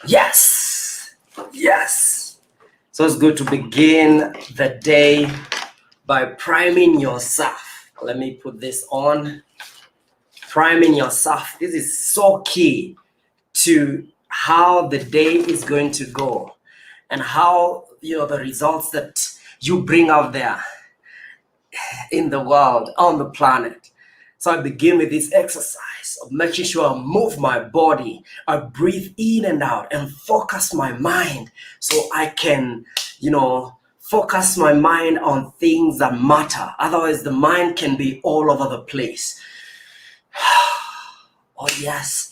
Yes, yes. So it's good to begin the day by priming yourself. Let me put this on. Priming yourself. This is so key to how the day is going to go and how, the results that you bring out there in the world, on the planet. So I begin with this exercise of making sure I move my body, I breathe in and out and focus my mind so I can, focus my mind on things that matter. Otherwise, the mind can be all over the place. Oh, yes.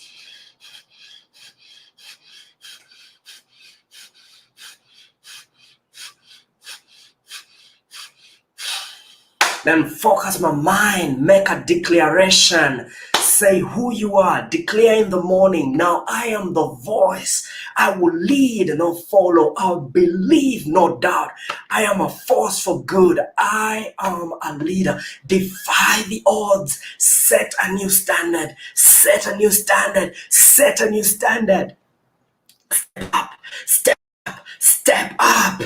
Then focus my mind, make a declaration, say who you are, declare in the morning, now I am the voice. I will lead, not follow. I'll believe, no doubt. I am a force for good. I am a leader. Defy the odds. Set a new standard. Set a new standard. Set a new standard. Step up. Step up. Step up.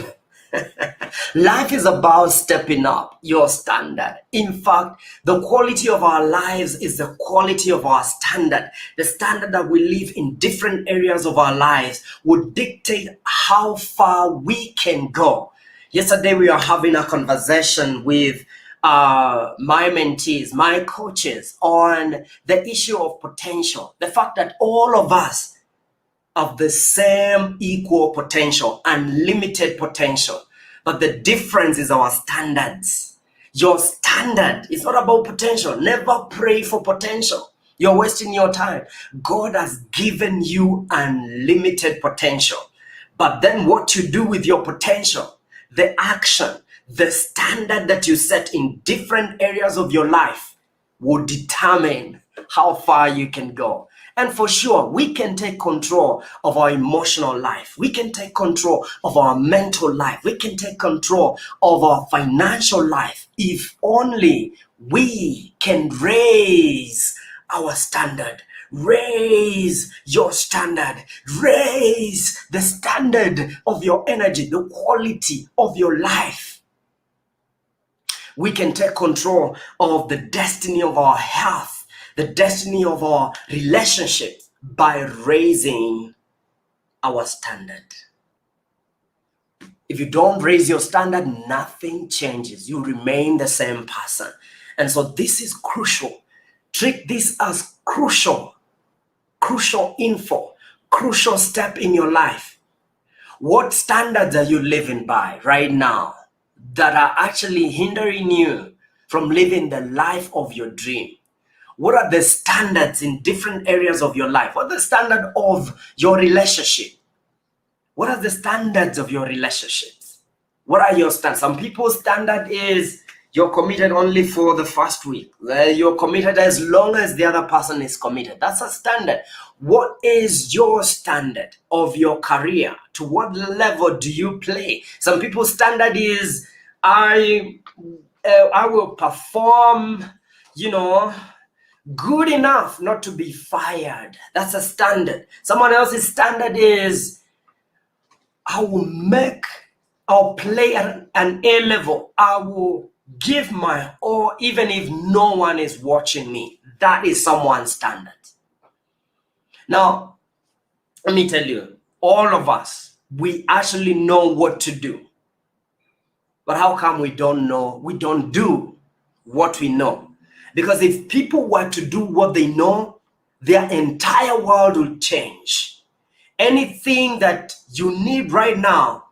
Life is about stepping up your standard. In fact, the quality of our lives is the quality of our standard. The standard that we live in different areas of our lives would dictate how far we can go. Yesterday, we were having a conversation with my mentees, my coaches, on the issue of potential. The fact that all of us of the same equal potential, unlimited potential. But the difference is our standards. Your standard is not about potential. Never pray for potential. You're wasting your time. God has given you unlimited potential. But then what you do with your potential, the action, the standard that you set in different areas of your life will determine how far you can go. And for sure, we can take control of our emotional life. We can take control of our mental life. We can take control of our financial life if only we can raise our standard. Raise your standard. Raise the standard of your energy, the quality of your life. We can take control of the destiny of our health, the destiny of our relationships by raising our standard. If you don't raise your standard, nothing changes. You remain the same person. And so this is crucial. Treat this as crucial info, crucial step in your life. What standards are you living by right now that are actually hindering you from living the life of your dream? What are the standards in different areas of your life? What are the standard of your relationship? What are the standards of your relationships? What are your standards? Some people's standard is you're committed only for the first week. You're committed as long as the other person is committed. That's a standard. What is your standard of your career? To what level do you play? Some people's standard is I will perform, good enough not to be fired. That's a standard. Someone else's standard is I'll play at an A level. I will give my all even if no one is watching me. That is someone's standard. Now, let me tell you, all of us, we actually know what to do. But how come we don't do what we know? Because if people were to do what they know, their entire world will change. Anything that you need right now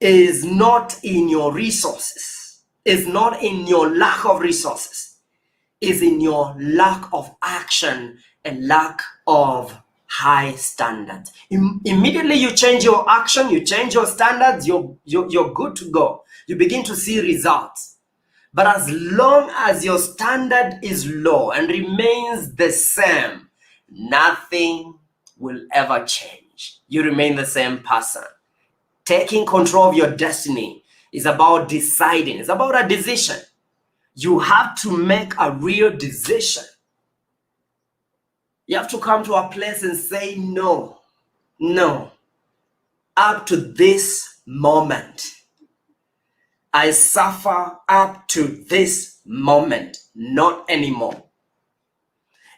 is not in your resources, is not in your lack of resources, is in your lack of action and lack of high standards. Immediately you change your action, you change your standards, you're good to go. You begin to see results. But as long as your standard is low and remains the same, nothing will ever change. You remain the same person. Taking control of your destiny is about deciding. It's about a decision. You have to make a real decision. You have to come to a place and say no. No. Up to this moment, I suffer up to this moment, not anymore.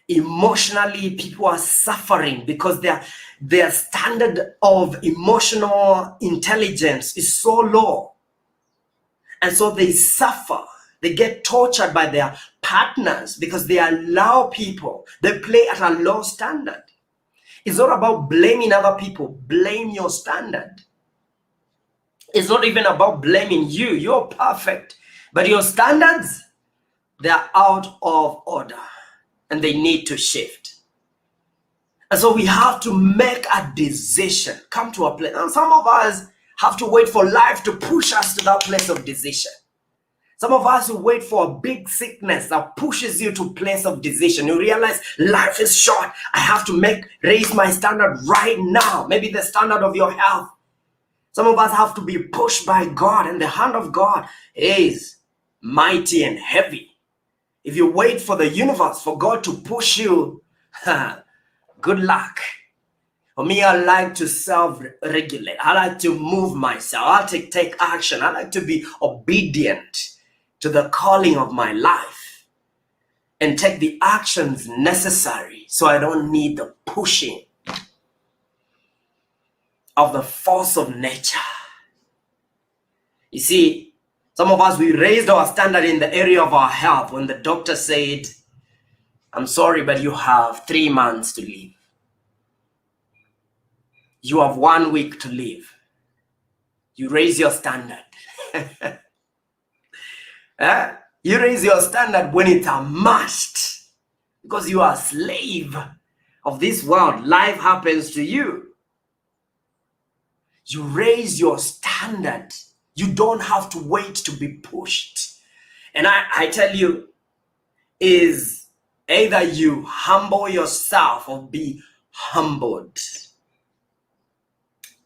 Emotionally, people are suffering because their standard of emotional intelligence is so low. And so they suffer. They get tortured by their partners because they allow people. They play at a low standard. It's not about blaming other people. Blame your standard. It's not even about blaming you. You're perfect. But your standards, they're out of order and they need to shift. And so we have to make a decision, come to a place. And some of us have to wait for life to push us to that place of decision. Some of us will wait for a big sickness that pushes you to a place of decision. You realize life is short. I have to raise my standard right now. Maybe the standard of your health. Some of us have to be pushed by God, and the hand of God is mighty and heavy. If you wait for the universe, for God to push you, good luck. For me, I like to self-regulate. I like to move myself. I like to take action. I like to be obedient to the calling of my life and take the actions necessary so I don't need the pushing of the force of nature. You see, some of us, we raised our standard in the area of our health when the doctor said, I'm sorry, but you have 3 months to live. You have 1 week to live. You raise your standard. You raise your standard when it's a must, because you are a slave of this world. Life happens to you. You raise your standard. You don't have to wait to be pushed. And I tell you, is either you humble yourself or be humbled.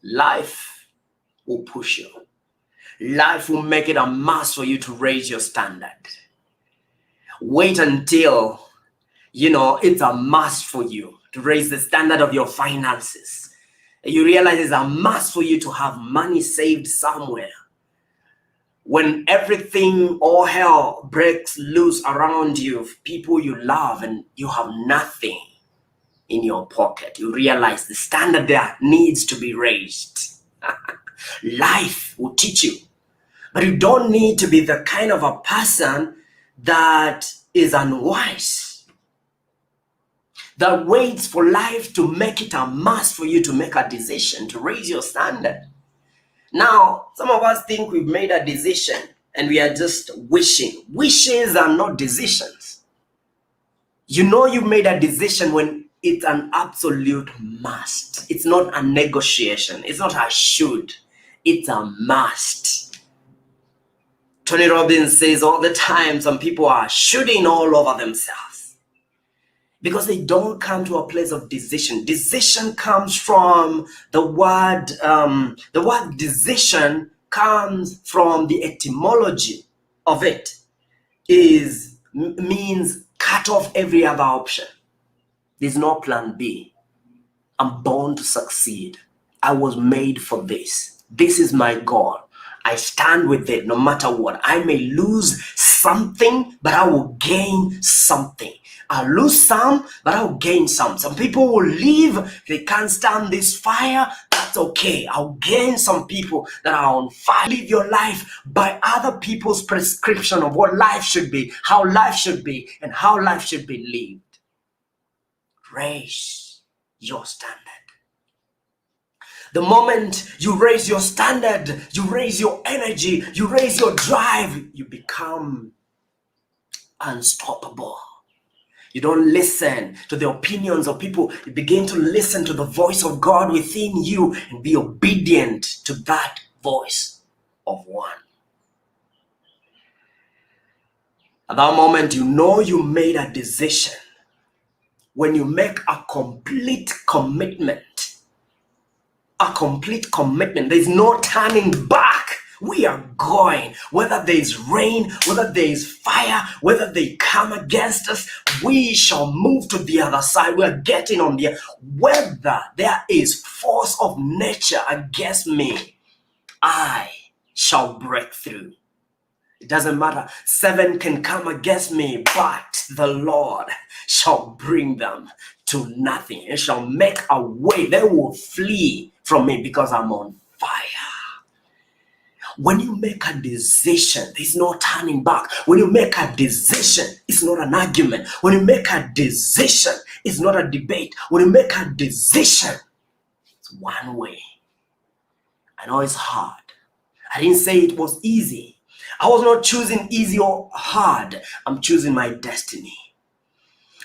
Life will push you. Life will make it a must for you to raise your standard. Wait until, it's a must for you to raise the standard of your finances. You realize it's a must for you to have money saved somewhere. When everything, all hell breaks loose around you, people you love, and you have nothing in your pocket, you realize the standard there needs to be raised. Life will teach you. But you don't need to be the kind of a person that is unwise, that waits for life to make it a must for you to make a decision, to raise your standard. Now, some of us think we've made a decision and we are just wishing. Wishes are not decisions. You know you've made a decision when it's an absolute must. It's not a negotiation. It's not a should. It's a must. Tony Robbins says all the time, some people are shooting all over themselves because they don't come to a place of decision. Decision comes from the word decision comes from the etymology of it means cut off every other option. There's no plan B. I'm born to succeed. I was made for this. This is my goal. I stand with it no matter what. I may lose something, but I will gain something. I'll lose some, but I'll gain some. Some people will leave. They can't stand this fire. That's okay. I'll gain some people that are on fire. Live your life by other people's prescription of what life should be, how life should be, and how life should be lived. Raise your standard. The moment you raise your standard, you raise your energy, you raise your drive, you become unstoppable. You don't listen to the opinions of people. You begin to listen to the voice of God within you and be obedient to that voice of one. At that moment, you know you made a decision. When you make a complete commitment, there's no turning back We are going. Whether there is rain, whether there is fire, whether they come against us, we shall move to the other side. We are getting on the, whether there is force of nature against me, I shall break through. It doesn't matter. 7 can come against me, but the Lord shall bring them to nothing. It shall make a way. They will flee from me because I'm on fire. When you make a decision, there's no turning back. When you make a decision, it's not an argument. When you make a decision, it's not a debate. When you make a decision, it's one way. I know it's hard. I didn't say it was easy. I was not choosing easy or hard. I'm choosing my destiny.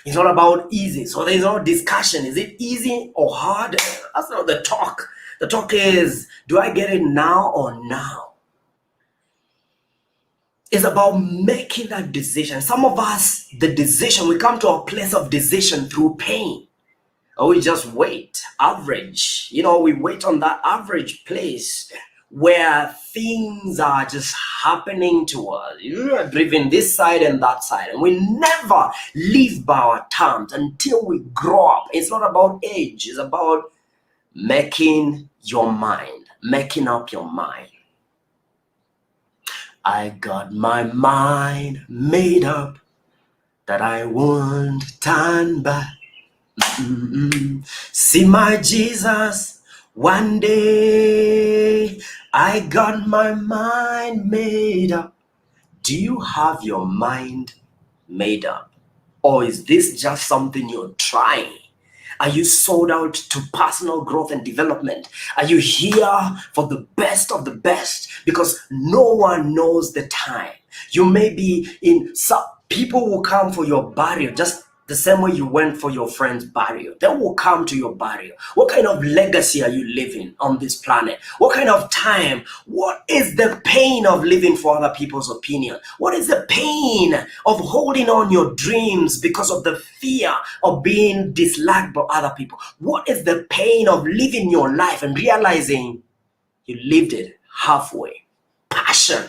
It's not about easy. So there's no discussion. Is it easy or hard? That's not the talk. The talk is, do I get it now or now? It's about making that decision. Some of us, the decision, we come to a place of decision through pain. Or we just wait, average. We wait on that average place where things are just happening to us. You are driven this side and that side, and we never live by our terms until we grow up. It's not about age, it's about making your mind, making up your mind. I got my mind made up that I won't turn back. See my Jesus one day. I got my mind made up. Do you have your mind made up? Or is this just something you're trying? Are you sold out to personal growth and development? Are you here for the best of the best? Because no one knows the time. You may be in, some people will come for your burial just the same way you went for your friend's burial. They will come to your burial. What kind of legacy are you living on this planet? What kind of time? What is the pain of living for other people's opinion? What is the pain of holding on your dreams because of the fear of being disliked by other people? What is the pain of living your life and realizing you lived it halfway? Passion.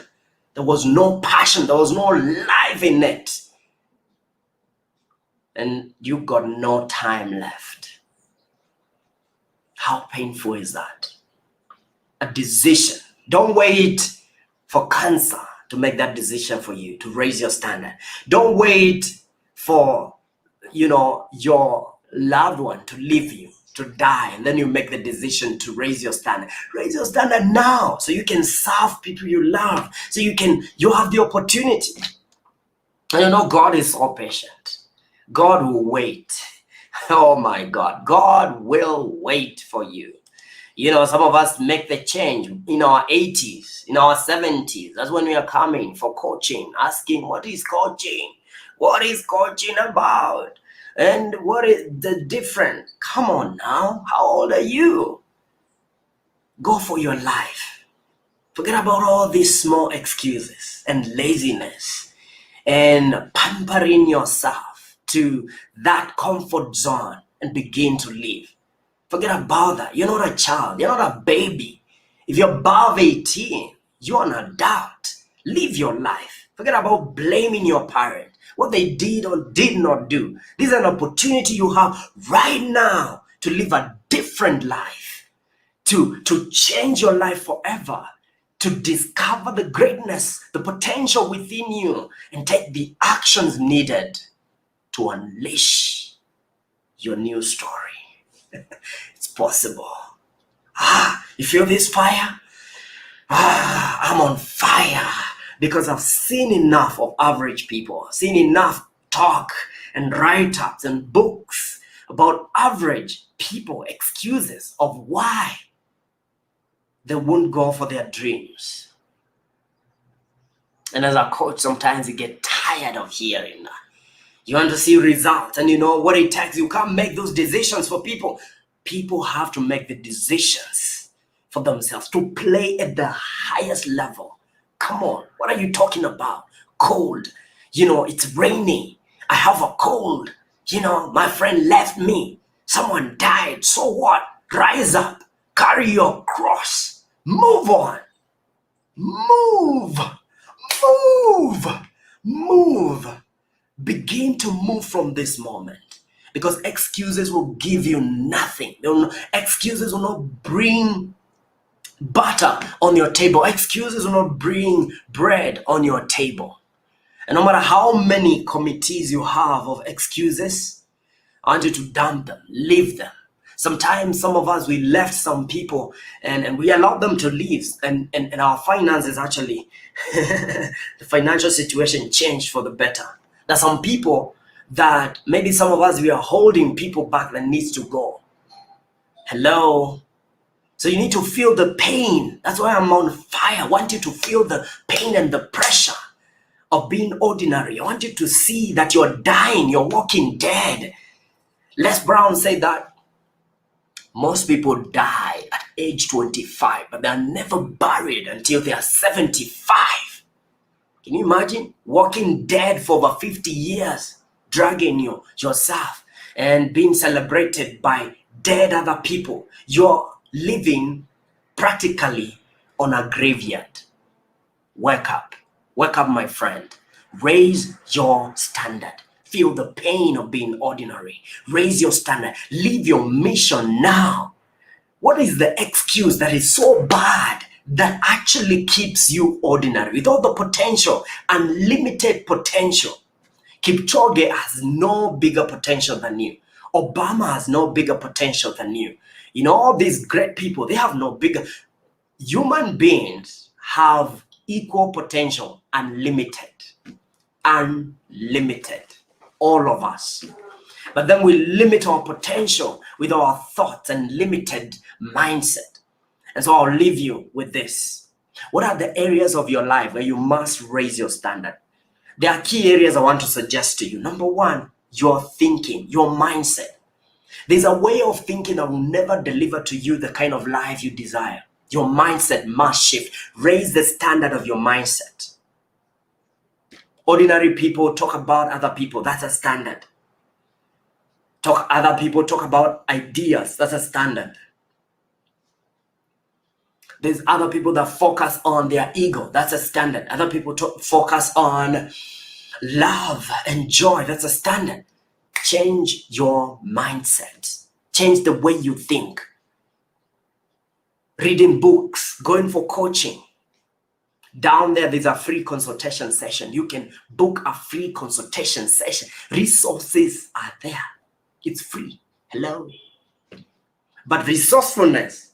There was no passion. There was no life in it. And you've got no time left. How painful is that? A decision. Don't wait for cancer to make that decision for you, to raise your standard. Don't wait for, your loved one to leave you, to die, and then you make the decision to raise your standard. Raise your standard now so you can serve people you love, so you have the opportunity. And God is so patient. God will wait. Oh my God. God will wait for you. Some of us make the change in our 80s, in our 70s. That's when we are coming for coaching, asking, what is coaching? What is coaching about? And what is the difference? Come on now. How old are you? Go for your life. Forget about all these small excuses and laziness and pampering yourself to that comfort zone and begin to live. Forget about that. You're not a child. You're not a baby. If you're above 18, you're an adult. Live your life. Forget about blaming your parent, what they did or did not do. This is an opportunity you have right now to live a different life, to change your life forever, to discover the greatness, the potential within you, and take the actions needed to unleash your new story. It's possible. You feel this fire? I'm on fire because I've seen enough of average people, seen enough talk and write-ups and books about average people, excuses of why they won't go for their dreams. And as a coach, sometimes you get tired of hearing that. You want to see results, and you know what it takes. You can't make those decisions for people. People have to make the decisions for themselves to play at the highest level. Come on, what are you talking about? Cold. It's rainy. I have a cold. My friend left me. Someone died. So what? Rise up. Carry your cross. Move on. Move, move, move. Begin to move from this moment. Because excuses will give you nothing. Excuses will not bring butter on your table. Excuses will not bring bread on your table. And no matter how many committees you have of excuses, I want you to dump them, leave them. Sometimes some of us, we left some people and we allowed them to leave. And our finances actually, the financial situation changed for the better. There's some people that maybe some of us, we are holding people back that needs to go. Hello? So you need to feel the pain. That's why I'm on fire. I want you to feel the pain and the pressure of being ordinary. I want you to see that you're dying, you're walking dead. Les Brown said that most people die at age 25, but they're never buried until they are 75. Can you imagine walking dead for over 50 years, dragging yourself and being celebrated by dead other people? You're living practically on a graveyard. Wake up, my friend. Raise your standard. Feel the pain of being ordinary. Raise your standard. Live your mission now. What is the excuse that is so bad that actually keeps you ordinary? With all the potential, unlimited potential. Kipchoge has no bigger potential than you. Obama has no bigger potential than you. You know, all these great people, they have no bigger. Human beings have equal potential, unlimited. Unlimited. All of us. But then we limit our potential with our thoughts and limited mindset. And so I'll leave you with this. What are the areas of your life where you must raise your standard? There are key areas I want to suggest to you. Number one, your thinking, your mindset. There's a way of thinking that will never deliver to you the kind of life you desire. Your mindset must shift. Raise the standard of your mindset. Ordinary people talk about other people. That's a standard. Other people talk about ideas. That's a standard. There's other people that focus on their ego. That's a standard. Other people focus on love and joy. That's a standard. Change your mindset. Change the way you think. Reading books, going for coaching. Down there's a free consultation session. You can book a free consultation session. Resources are there. It's free. Hello. But resourcefulness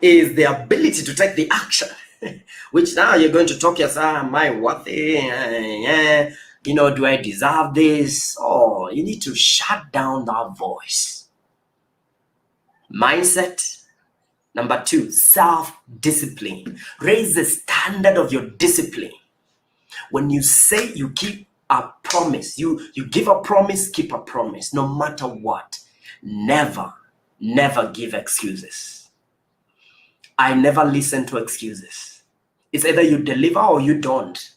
is the ability to take the action, which now you're going to talk yourself, am I worthy? Do I deserve this? Oh, you need to shut down that voice. Mindset. Number two, self-discipline. Raise the standard of your discipline. When you say you keep a promise, you give a promise, keep a promise, no matter what. Never give excuses. I never listen to excuses. It's either you deliver or you don't.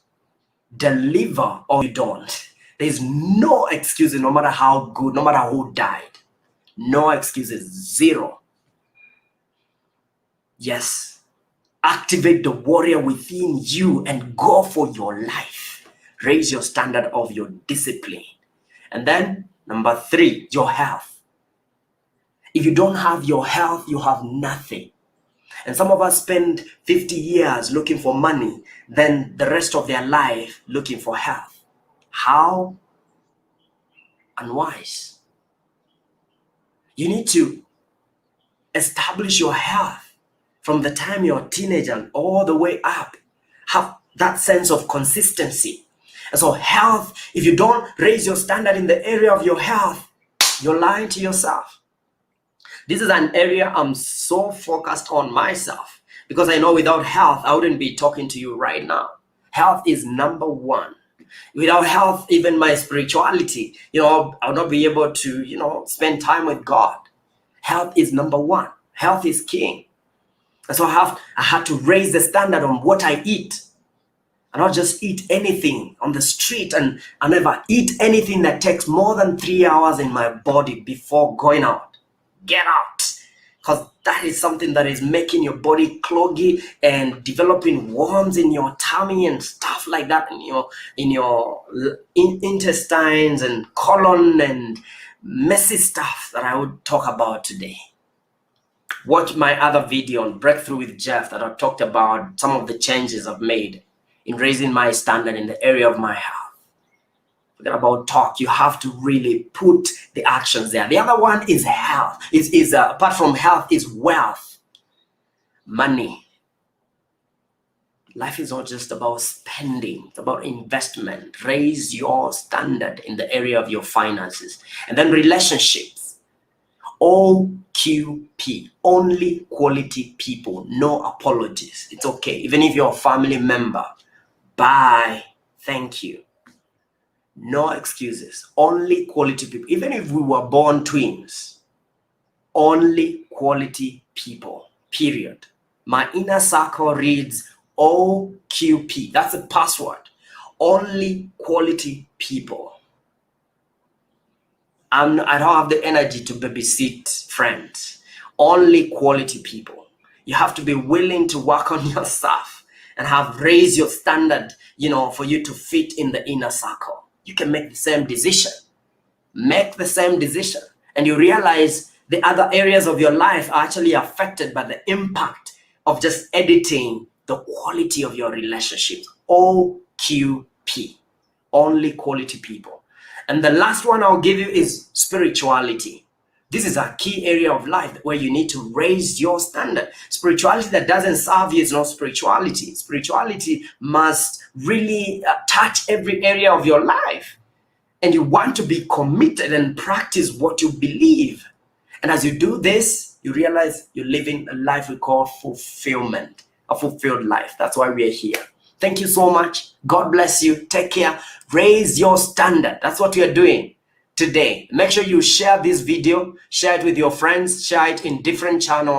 Deliver or you don't. There's no excuses, no matter how good, no matter who died. No excuses, zero. Yes, activate the warrior within you and go for your life. Raise your standard of your discipline. And then number three, your health. If you don't have your health, you have nothing. And some of us spend 50 years looking for money, then the rest of their life looking for health. How unwise. You need to establish your health from the time you're a teenager all the way up. Have that sense of consistency. And so health, if you don't raise your standard in the area of your health, you're lying to yourself. This is an area I'm so focused on myself because I know without health, I wouldn't be talking to you right now. Health is number one. Without health, even my spirituality, I'll not be able to, spend time with God. Health is number one. Health is king. And so I had to raise the standard on what I eat. And not just eat anything on the street, and I never eat anything that takes more than 3 hours in my body before going out. Get out. because that is something that is making your body cloggy and developing worms in your tummy and stuff like that, in your intestines and colon and messy stuff that I would talk about today. Watch my other video on Breakthrough with Jeff that I talked about some of the changes I've made in raising my standard in the area of my health. Forget about talk. You have to really put the actions there. The other one is health. Apart from health, is wealth, money. Life is not just about spending. It's about investment. Raise your standard in the area of your finances. And then relationships. OQP. Only quality people. No apologies. It's okay. Even if you're a family member. Bye. Thank you. No excuses. Only quality people. Even if we were born twins, only quality people. Period. My inner circle reads OQP. That's a password. Only quality people. I don't have the energy to babysit friends. Only quality people. You have to be willing to work on yourself and have raised your standard, for you to fit in the inner circle. You can make the same decision. Make the same decision. And you realize the other areas of your life are actually affected by the impact of just editing the quality of your relationships. OQP. Only quality people. And the last one I'll give you is spirituality. This is a key area of life where you need to raise your standard. Spirituality that doesn't serve you is not spirituality. Spirituality must really touch every area of your life. And you want to be committed and practice what you believe. And as you do this, you realize you're living a life we call fulfillment, a fulfilled life. That's why we're here. Thank you so much. God bless you. Take care. Raise your standard. That's what we are doing today. Make sure you share this video, share it with your friends, share it in different channels.